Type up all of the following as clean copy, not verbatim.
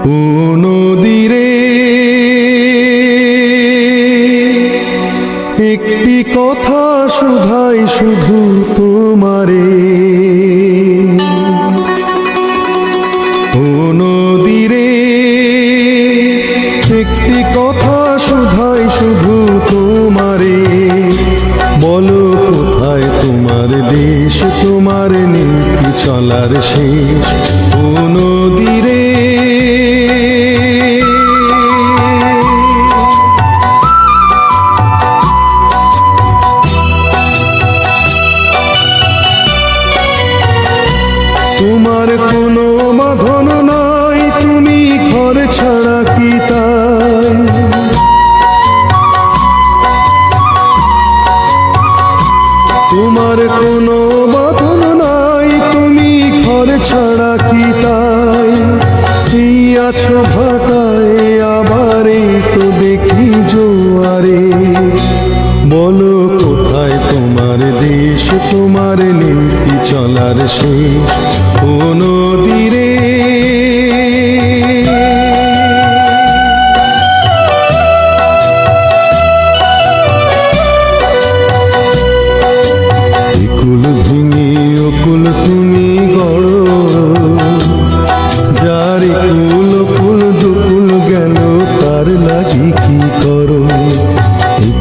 ও নদীরে একটি কথা শুধাই শুধু তোমারে, ও নদীরে একটি কথা শুধাই শুধু তোমারে। বলো কোথায় তোমার দেশ, তোমার নীতি চলার শেষ, ও নদীরে। তোমার কোনো বাঁধন নাই, তুমি ঘর ছাড়া কি তাই? তোমার কোনো বাঁধন নাই, তুমি ঘর ছাড়া কি তাই? এই আছো ভাটায় আবার এই তো দেখি জোয়ারে। বলো কোথায় তোমার দেশ, তোমার নীতি চলার শেষ, ও নদীরে। কুল ভেঙে অকুল তুমি গড়ো, যার কুল কুল দুকুল গেল তার লাগি কি করো?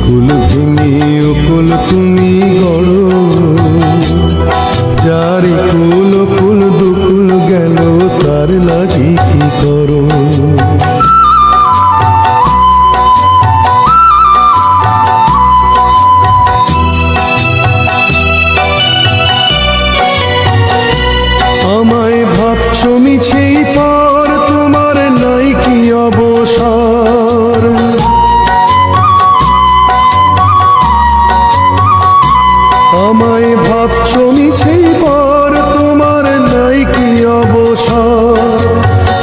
কুল ভেঙে অকুল তুমি গড়ো, যার কুল কুল দুকুল গেল তার লাগি কি করো? আমায় ভাবছো মিছেই পর, তোমার নাই কি অবসর? আমায় ভাবছো মিছেই পর, তোমার নাই কি অবসর?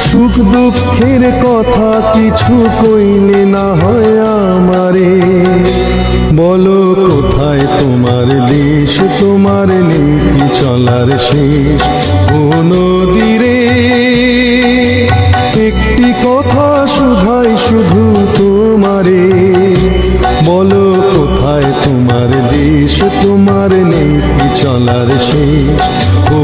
সুখ দুঃখের কথা কিছু কইলে না হয় আমারে। বলো কোথায় তোমার দেশ, তোমার নীতি চলার শেষ, ও নদীরে। একটি কথা শুধাই শুধু তোমারে, বলো কোথায় তোমার দেশ, তোমার নীতি চলার শেষ, ও